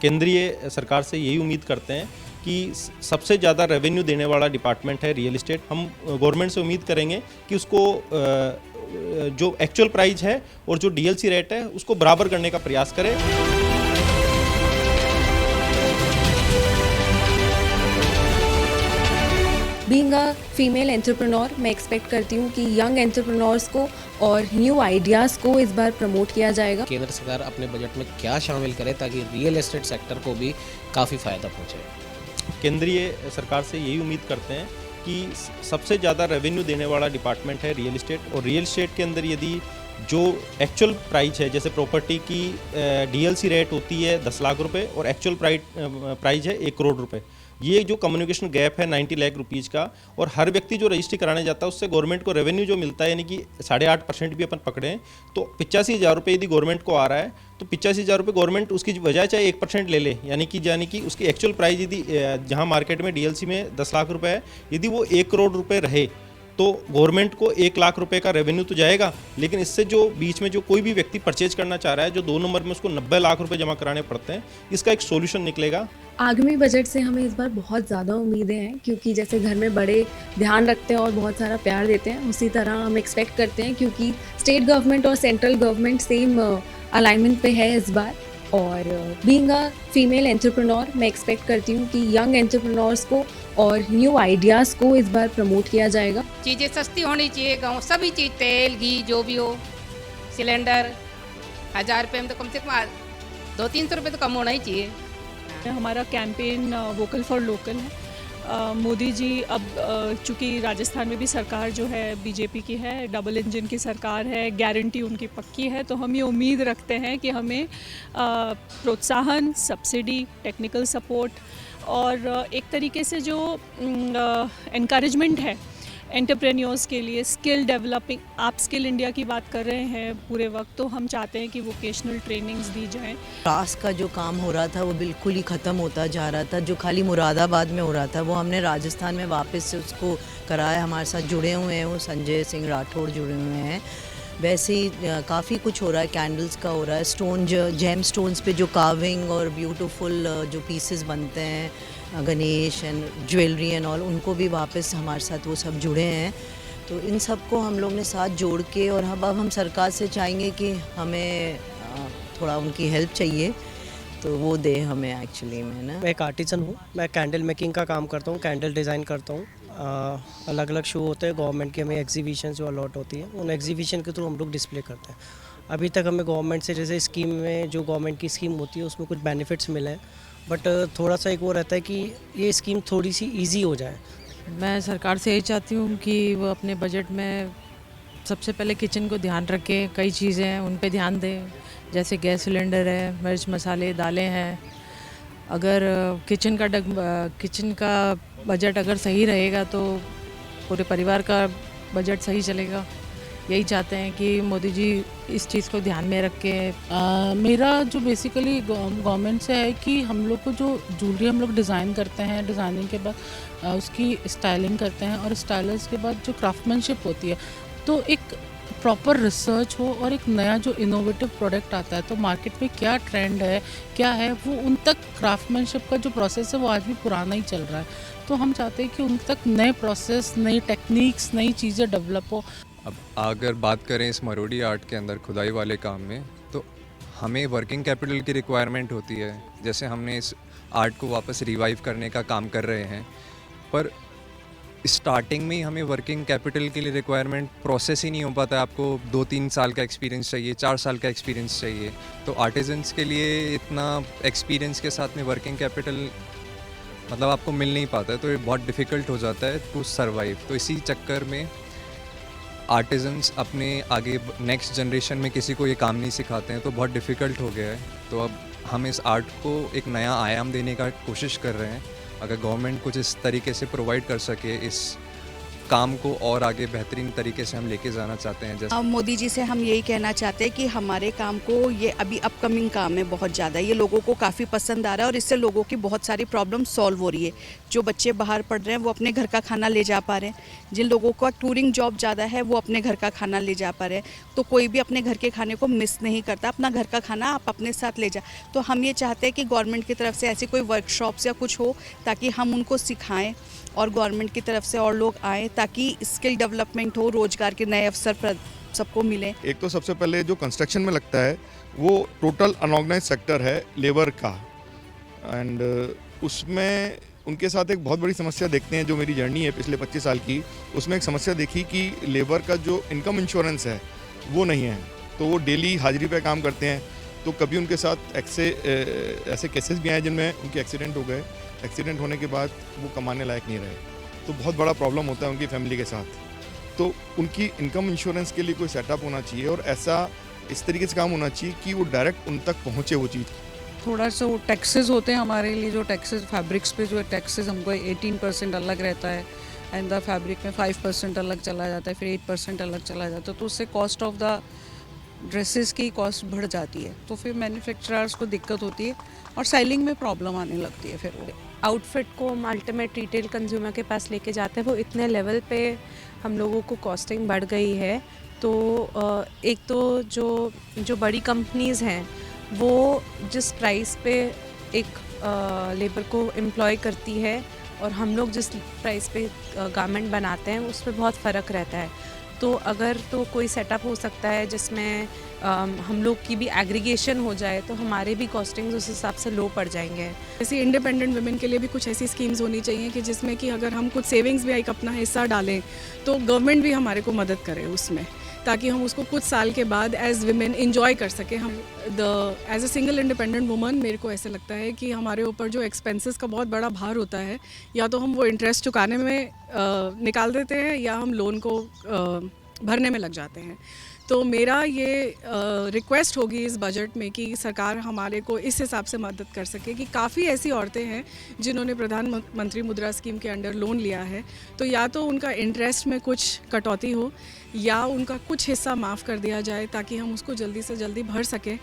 केंद्रीय सरकार से यही उम्मीद करते हैं कि सबसे ज़्यादा रेवेन्यू देने वाला डिपार्टमेंट है रियल इस्टेट। हम गवर्नमेंट से उम्मीद करेंगे कि उसको जो एक्चुअल प्राइस है और जो डीएलसी रेट है उसको बराबर करने का प्रयास करें। बीइंग अ फीमेल एंटरप्रेन्योर, मैं एक्सपेक्ट करती हूँ कि यंग एंटरप्रेन्योर्स को और न्यू आइडियाज़ को इस बार प्रमोट किया जाएगा। केंद्र सरकार अपने बजट में क्या शामिल करे ताकि रियल एस्टेट सेक्टर को भी काफ़ी फ़ायदा पहुँचे। केंद्रीय सरकार से यही उम्मीद करते हैं कि सबसे ज़्यादा रेवेन्यू देने वाला डिपार्टमेंट है रियल इस्टेट, और रियल इस्टेट के अंदर यदि जो एक्चुअल प्राइस है, जैसे प्रॉपर्टी की डीएलसी रेट होती है 10 लाख रुपए और एक्चुअल प्राइस है 1 करोड़ रुपए, ये जो कम्युनिकेशन गैप है 90 लाख रुपीज़ का, और हर व्यक्ति जो रजिस्ट्री कराने जाता है उससे गवर्नमेंट को रेवेन्यू जो मिलता है यानी कि 8.5% भी अपन पकड़ें तो 85,000 रुपये यदि गवर्नमेंट को आ रहा है तो 85,000 रुपये गवर्नमेंट उसकी बजाय चाहे 1% ले ले, यानी कि उसकी एक्चुअल प्राइस यदि जहाँ मार्केट में डीएलसी में 10 लाख रुपये है, यदि वो 1 करोड़ रुपये रहे तो गवर्नमेंट को 1 लाख रुपए का रेवेन्यू तो जाएगा, लेकिन इससे जो बीच में जो कोई भी व्यक्ति परचेज करना चाह रहा है जो 2 नंबर में उसको 90 लाख रुपए जमा कराने पड़ते हैं, इसका एक सोल्यूशन निकलेगा। आगामी बजट से हमें इस बार बहुत ज़्यादा उम्मीदें हैं, क्योंकि जैसे घर में बड़े ध्यान रखते हैं और बहुत सारा प्यार देते हैं, उसी तरह हम एक्सपेक्ट करते हैं, क्योंकि स्टेट गवर्नमेंट और सेंट्रल गवर्नमेंट सेम अलाइनमेंट पे है इस बार। और बीइंग अ फीमेल एंटरप्रेन्योर, मैं एक्सपेक्ट करती हूँ कि यंग एंटरप्रेन्योर्स को और न्यू आइडियाज़ को इस बार प्रमोट किया जाएगा। चीज़ें सस्ती होनी चाहिए, गाँव सभी चीज़, तेल घी जो भी हो, सिलेंडर 1000 रुपये में तो कम से कम 200-300 रुपये तो कम होना ही चाहिए। हमारा कैंपेन वोकल फॉर लोकल है। मोदी जी अब चूँकि राजस्थान में भी सरकार जो है बीजेपी की है, डबल इंजन की सरकार है, गारंटी उनकी पक्की है, तो हम ये उम्मीद रखते हैं कि हमें प्रोत्साहन, सब्सिडी, टेक्निकल सपोर्ट और एक तरीके से जो एनकरेजमेंट है एंटरप्रेन्योर्स के लिए, स्किल डेवलपिंग, आप स्किल इंडिया की बात कर रहे हैं पूरे वक्त, तो हम चाहते हैं कि वोकेशनल ट्रेनिंग्स दी जाएं। क्लास का जो काम हो रहा था वो बिल्कुल ही ख़त्म होता जा रहा था, जो खाली मुरादाबाद में हो रहा था वो हमने राजस्थान में वापस से उसको कराया। हमारे साथ जुड़े हुए हैं वो संजय सिंह राठौड़ जुड़े हुए हैं। वैसे ही काफ़ी कुछ हो रहा है, कैंडल्स का हो रहा है, स्टोन जेम स्टोन्स पे जो कार्विंग और ब्यूटीफुल जो पीसेस बनते हैं, Ganesh and jewellery and all, उनको भी वापस हमारे साथ वो सब जुड़े हैं। तो इन सब को हम लोग ने साथ जोड़ के, और अब हम सरकार से चाहेंगे कि हमें थोड़ा उनकी हेल्प चाहिए तो वो दे हमें एक्चुअली में ना। मैं एक आर्टिसन हूँ, मैं कैंडल मेकिंग का काम करता हूँ, कैंडल डिज़ाइन करता हूँ। अलग अलग शो होते हैं गवर्नमेंट के, हमें एग्जीबिशन जो अलॉट होती है उन एग्जीबिशन के थ्रू हम लोग डिस्प्ले करते हैं। अभी तक हमें गवर्नमेंट से जैसे स्कीम में जो गवर्नमेंट की स्कीम होती है उसमें कुछ बेनिफिट्स मिले हैं, बट थोड़ा सा एक वो रहता है कि ये स्कीम थोड़ी सी ईजी हो जाए। मैं सरकार से यही चाहती हूँ कि वो अपने बजट में सबसे पहले किचन को ध्यान रखे, कई चीज़ें हैं उन पे ध्यान दें, जैसे गैस सिलेंडर है, मिर्च मसाले दालें हैं। अगर किचन का बजट अगर सही रहेगा तो पूरे परिवार का बजट सही चलेगा। यही चाहते हैं कि मोदी जी इस चीज़ को ध्यान में रख के। मेरा जो बेसिकली गवर्नमेंट से है कि हम लोग को जो ज्वेलरी हम लोग डिज़ाइन करते हैं, डिज़ाइनिंग के बाद उसकी स्टाइलिंग करते हैं, और स्टाइलर्स के बाद जो क्राफ्टमैनशिप होती है, तो एक प्रॉपर रिसर्च हो और एक नया जो इनोवेटिव प्रोडक्ट आता है तो मार्केट में क्या ट्रेंड है, क्या है, वो उन तक क्राफ्टमैनशिप का जो प्रोसेस है वो आज भी पुराना ही चल रहा है। तो हम चाहते हैं कि उन तक नए प्रोसेस, नई टेक्निक्स, नई चीज़ें डेवलप हो। अब अगर बात करें इस मरोड़ी आर्ट के अंदर खुदाई वाले काम में, तो हमें वर्किंग कैपिटल की रिक्वायरमेंट होती है। जैसे हमने इस आर्ट को वापस रिवाइव करने का काम कर रहे हैं, पर स्टार्टिंग में ही हमें वर्किंग कैपिटल के लिए रिक्वायरमेंट प्रोसेस ही नहीं हो पाता है। आपको 2-3 साल का एक्सपीरियंस चाहिए, 4 साल का एक्सपीरियंस चाहिए। तो आर्टिजन्स के लिए इतना एक्सपीरियंस के साथ में वर्किंग कैपिटल मतलब आपको मिल नहीं पाता है, तो ये बहुत डिफ़िकल्ट हो जाता है टू सर्वाइव। तो इसी चक्कर में आर्टिजन्स अपने आगे नेक्स्ट जनरेशन में किसी को ये काम नहीं सिखाते हैं, तो बहुत डिफ़िकल्ट हो गया है। तो अब हम इस आर्ट को एक नया आयाम देने का कोशिश कर रहे हैं। अगर गवर्नमेंट कुछ इस तरीके से प्रोवाइड कर सके इस काम को और आगे बेहतरीन तरीके से हम लेके जाना चाहते हैं। जैसे अब मोदी जी से हम यही कहना चाहते हैं कि हमारे काम को, ये अभी अपकमिंग काम है बहुत ज़्यादा, ये लोगों को काफ़ी पसंद आ रहा है और इससे लोगों की बहुत सारी प्रॉब्लम सॉल्व हो रही है। जो बच्चे बाहर पढ़ रहे हैं वो अपने घर का खाना ले जा पा रहे हैं, जिन लोगों का टूरिंग जॉब ज़्यादा है वो अपने घर का खाना ले जा पा रहे हैं। तो कोई भी अपने घर के खाने को मिस नहीं करता, अपना घर का खाना आप अपने साथ ले जा। तो हम ये चाहते हैं कि गवर्नमेंट की तरफ से ऐसी कोई वर्कशॉप्स या कुछ हो ताकि हम उनको सिखाएं और गवर्नमेंट की तरफ से और लोग आएँ ताकि स्किल डेवलपमेंट हो, रोजगार के नए अवसर सबको मिले। एक तो सबसे पहले जो कंस्ट्रक्शन में लगता है वो टोटल अनऑर्गेनाइज सेक्टर है लेबर का, एंड उसमें उनके साथ एक बहुत बड़ी समस्या देखते हैं। जो मेरी जर्नी है पिछले 25 साल की, उसमें एक समस्या देखी कि लेबर का जो इनकम इंश्योरेंस है वो नहीं है। तो वो डेली हाजिरी पे काम करते हैं, तो कभी उनके साथ ऐसे केसेस भी आए जिनमें उनके एक्सीडेंट हो गए। एक्सीडेंट होने के बाद वो कमाने लायक नहीं रहे, तो बहुत बड़ा प्रॉब्लम होता है उनकी फैमिली के साथ। तो उनकी इनकम इंश्योरेंस के लिए कोई सेटअप होना चाहिए और ऐसा इस तरीके से काम होना चाहिए कि वो डायरेक्ट उन तक पहुँचे वो चीज़। थोड़ा सा वो टैक्सेस होते हैं हमारे लिए, जो टैक्सेस फैब्रिक्स पे जो टैक्सेस हमको 18% अलग रहता है, एंड द फैब्रिक में 5% अलग चला जाता है, फिर 8% अलग चला जाता है। तो उससे कॉस्ट ऑफ द ड्रेसेस की कॉस्ट बढ़ जाती है, तो फिर मैन्युफैक्चरर्स को दिक्कत होती है और सेलिंग में प्रॉब्लम आने लगती है। फिर वो आउटफिट को हम अल्टीमेट रिटेल कंज्यूमर के पास लेके जाते हैं, वो इतने लेवल पे हम लोगों को कॉस्टिंग बढ़ गई है। तो एक तो जो बड़ी कंपनीज़ हैं वो जिस प्राइस पे एक लेबर को एम्प्लॉय करती है और हम लोग जिस प्राइस पे गारमेंट बनाते हैं उसमें बहुत फ़र्क रहता है। तो अगर तो कोई सेटअप हो सकता है जिसमें हम लोग की भी एग्रीगेशन हो जाए तो हमारे भी कॉस्टिंग्स उस हिसाब से लो पड़ जाएंगे। ऐसी इंडिपेंडेंट वुमेन के लिए भी कुछ ऐसी स्कीम्स होनी चाहिए कि जिसमें कि अगर हम कुछ सेविंग्स भी एक अपना हिस्सा डालें तो गवर्नमेंट भी हमारे को मदद करे उसमें, ताकि हम उसको कुछ साल के बाद एज विमेन इंजॉय कर सकें। हम as a single independent woman मेरे को ऐसे लगता है कि हमारे ऊपर जो एक्सपेंसेस का बहुत बड़ा भार होता है, या तो हम वो इंटरेस्ट चुकाने में निकाल देते हैं या हम लोन को भरने में लग जाते हैं। तो मेरा ये रिक्वेस्ट होगी इस बजट में कि सरकार हमारे को इस हिसाब से मदद कर सके कि काफ़ी ऐसी औरतें हैं जिन्होंने प्रधानमंत्री मुद्रा स्कीम के अंडर लोन लिया है, तो या तो उनका इंटरेस्ट में कुछ कटौती हो या उनका कुछ हिस्सा माफ़ कर दिया जाए ताकि हम उसको जल्दी से जल्दी भर सकें।